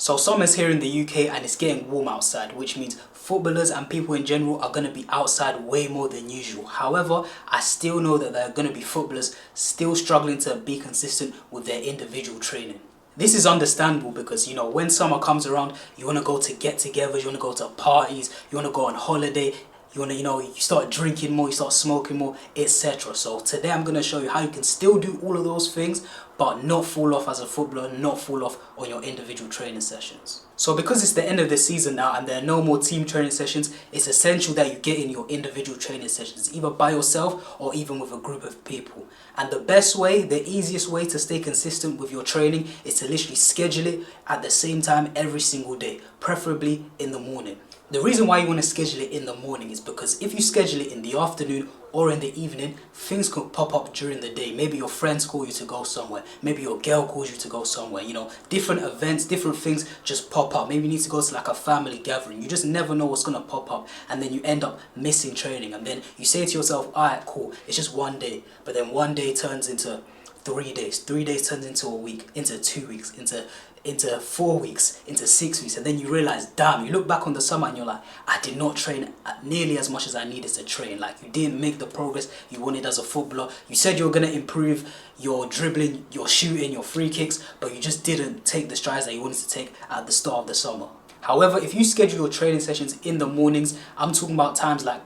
So summer's here in the UK and it's getting warm outside, which means footballers and people in general are going to be outside way more than usual. However, I still know that there are going to be footballers still struggling to be consistent with their individual training. This is understandable because, you know, when summer comes around, you want to go to get-togethers, you want to go to parties, you want to go on holiday, you want to, you start drinking more, you start smoking more, etc. So today I'm going to show you how you can still do all of those things but not fall off as a footballer, not fall off on your individual training sessions. So because it's the end of the season now and there are no more team training sessions, it's essential that you get in your individual training sessions, either by yourself or even with a group of people. And the best way, the easiest way to stay consistent with your training is to literally schedule it at the same time every single day, preferably in the morning. The reason why you want to schedule it in the morning is because if you schedule it in the afternoon or in the evening, things could pop up during the day. Maybe your friends call you to go somewhere. Maybe your girl calls you to go somewhere. You know, different events, different things just pop up. Maybe you need to go to like a family gathering. You just never know what's going to pop up. And then you end up missing training. And then you say to yourself, alright, cool, it's just one day. But then one day turns into 3 days. 3 days turns into a week, into 2 weeks, into 4 weeks, into 6 weeks, and then you realize, damn, you look back on the summer and you're like, I did not train nearly as much as I needed to train. Like, you didn't make the progress you wanted as a footballer. You said you were going to improve your dribbling, your shooting, your free kicks, but you just didn't take the strides that you wanted to take at the start of the summer. However, if you schedule your training sessions in the mornings, I'm talking about times like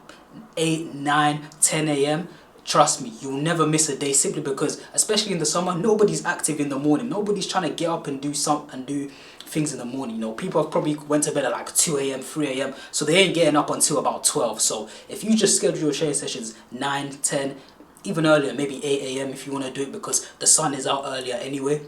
8, 9, 10 a.m., trust me, you'll never miss a day, simply because, especially in the summer, nobody's active in the morning. Nobody's trying to get up and do things in the morning. You know, people have probably went to bed at like 2 a.m, 3 a.m, so they ain't getting up until about 12. So if you just schedule your training sessions 9, 10, even earlier, maybe 8 a.m. if you want to do it because the sun is out earlier anyway,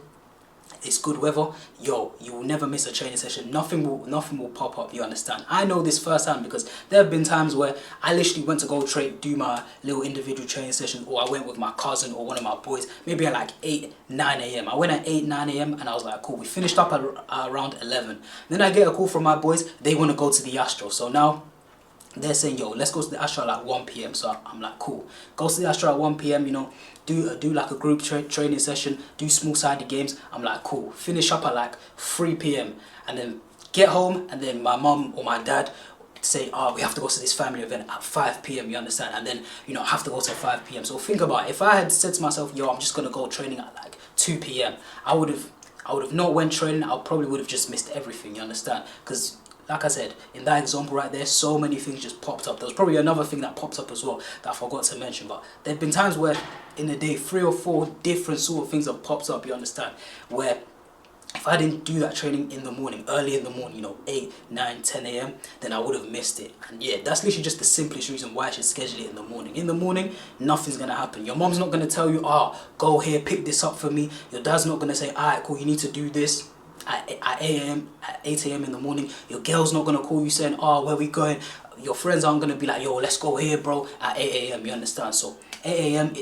it's good weather, yo, you will never miss a training session. Nothing will pop up, you understand? I know this firsthand because there have been times where I literally went to go do my little individual training session, or I went with my cousin or one of my boys, maybe at like 8, 9 a.m. I went at 8, 9 a.m. and I was like, cool, we finished up at around 11. Then I get a call from my boys, they want to go to the Astro. So now they're saying, yo, let's go to the Astro at like 1 p.m. So I'm like, cool. Go to the Astro at 1 p.m, you know, do like a group training session, do small-sided games. I'm like, cool. Finish up at like 3 p.m. and then get home, and then my mom or my dad say, oh, we have to go to this family event at 5 p.m, you understand? And then, you know, I have to go to 5 p.m. So think about it. If I had said to myself, yo, I'm just going to go training at like 2 p.m, I would have not went training. I probably would have just missed everything, you understand? Because like I said, in that example right there, so many things just popped up. There was probably another thing that popped up as well that I forgot to mention. But there have been times where in the day, 3 or 4 different sort of things have popped up, you understand? Where if I didn't do that training in the morning, early in the morning, you know, 8, 9, 10 a.m, then I would have missed it. And yeah, that's literally just the simplest reason why I should schedule it in the morning. In the morning, nothing's going to happen. Your mom's not going to tell you, oh, go here, pick this up for me. Your dad's not going to say, alright, cool, you need to do this at 8 a.m. in the morning. Your girl's not going to call you saying, oh, where we going? Your friends aren't going to be like, yo, let's go here, bro, at 8 a.m, you understand? So 8 a.m,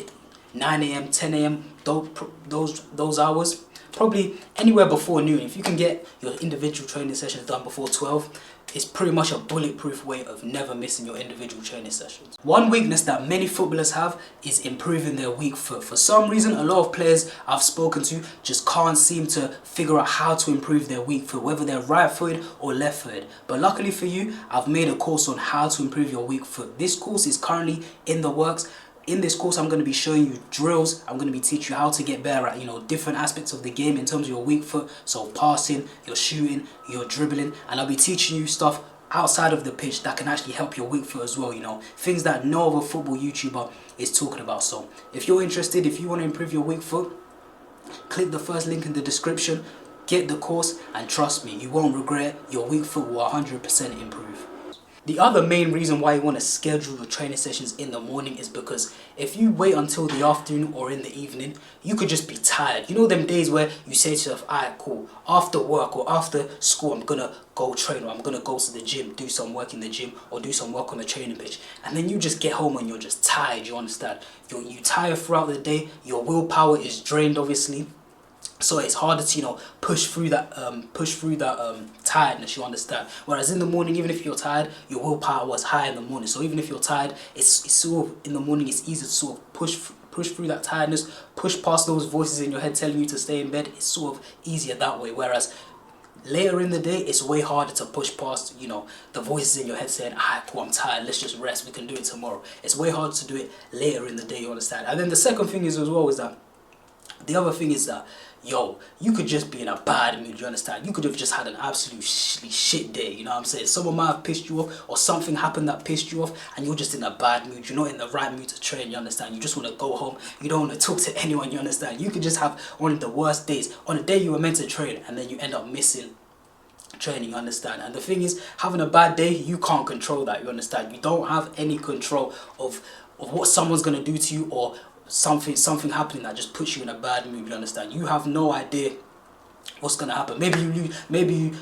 9 a.m, 10 a.m, those hours, probably anywhere before noon. If you can get your individual training sessions done before 12, it's pretty much a bulletproof way of never missing your individual training sessions. One weakness that many footballers have is improving their weak foot. For some reason, a lot of players I've spoken to just can't seem to figure out how to improve their weak foot, whether they're right-footed or left-footed. But luckily for you, I've made a course on how to improve your weak foot. This course is currently in the works. In this course, I'm going to be showing you drills. I'm going to be teaching you how to get better at, you know, different aspects of the game in terms of your weak foot. So passing, your shooting, your dribbling. And I'll be teaching you stuff outside of the pitch that can actually help your weak foot as well, you know. Things that no other football YouTuber is talking about. So if you're interested, if you want to improve your weak foot, click the first link in the description. Get the course, and trust me, you won't regret. Your weak foot will 100% improve. The other main reason why you want to schedule your training sessions in the morning is because if you wait until the afternoon or in the evening, you could just be tired. You know them days where you say to yourself, alright, cool, after work or after school, I'm going to go train, or I'm going to go to the gym, do some work in the gym, or do some work on the training pitch. And then you just get home and you're just tired, you understand? You tired throughout the day, your willpower is drained, obviously. So it's harder to, you know, push through that tiredness, you understand? Whereas in the morning, even if you're tired, your willpower was high in the morning. So even if you're tired, it's sort of, in the morning, it's easy to sort of push through that tiredness, push past those voices in your head telling you to stay in bed. It's sort of easier that way. Whereas Later in the day, it's way harder to push past, you know, the voices in your head saying, ah, cool, I'm tired, let's just rest, we can do it tomorrow. It's way harder to do it later in the day, you understand? And then the second thing is as well is that, the other thing is that, yo, you could just be in a bad mood, you understand? You could have just had an absolute shit day, you know what I'm saying? Someone might have pissed you off, or something happened that pissed you off, and you're just in a bad mood. You're not in the right mood to train, you understand? You just want to go home, you don't want to talk to anyone, you understand? You could just have one of the worst days, on a day you were meant to train, and then you end up missing training, you understand? And the thing is, having a bad day, you can't control that, you understand? You don't have any control of what someone's going to do to you, or something happening that just puts you in a bad mood, you understand? You have no idea what's gonna happen. Maybe you lose, maybe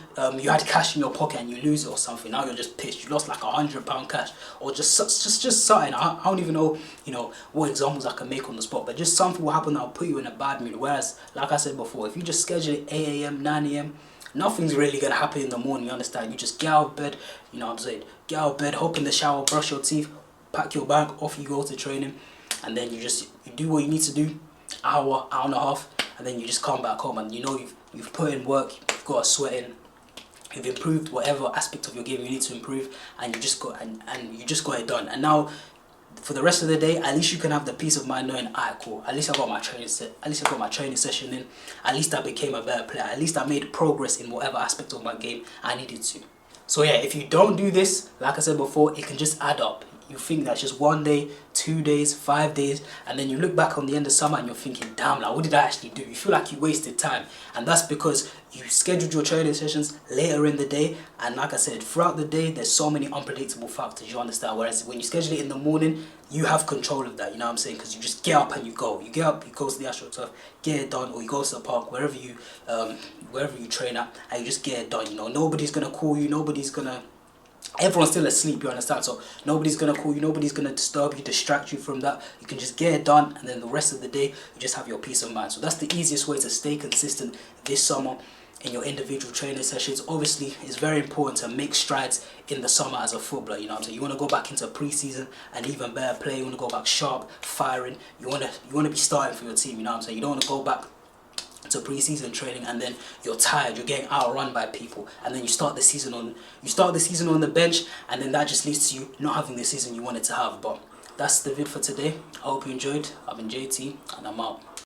you had cash in your pocket and you lose it or something. Now you're just pissed. You lost like £100 cash, or just something. I don't even know, you know, what examples I can make on the spot, but just something will happen that'll put you in a bad mood. Whereas, like I said before, if you just schedule it 8 a.m, 9 a.m, nothing's really gonna happen in the morning. You understand? You just get out of bed. You know what I'm saying? Get out of bed, hop in the shower, brush your teeth, pack your bag, off you go to training, and then you do what you need to do, hour and a half, and then you just come back home, and you know you've put in work, you've got a sweat in, you've improved whatever aspect of your game you need to improve, and you just got it done. And now for the rest of the day, at least you can have the peace of mind knowing, alright, cool, at least I got my training session in, at least I became a better player, at least I made progress in whatever aspect of my game I needed to. So yeah, if you don't do this, like I said before, it can just add up. You think that's just 1 day, 2 days, 5 days, and then you look back on the end of summer and you're thinking, damn, like, what did I actually do? You feel like you wasted time, and that's because you scheduled your training sessions later in the day. And like I said, throughout the day, there's so many unpredictable factors, you understand? Whereas when you schedule it in the morning, you have control of that, you know what I'm saying? Because you just get up and you go. You get up, you go to the AstroTurf, get it done, or you go to the park, wherever you train at, and you just get it done. You know, nobody's gonna call you, everyone's still asleep, you understand? So nobody's gonna call you, nobody's gonna disturb you, distract you from that. You can just get it done, and then the rest of the day you just have your peace of mind. So that's the easiest way to stay consistent this summer in your individual training sessions. Obviously, it's very important to make strides in the summer as a footballer, you know what I'm saying? You want to go back into pre-season and even better play. You want to go back sharp, firing. You want to be starting for your team, you know what I'm saying? You don't want to go back to pre-season training and then you're tired, you're getting outrun by people, and then you start the season on the bench, and then that just leads to you not having the season you wanted to have. But that's the vid for today. I hope you enjoyed. I've been JT, and I'm out.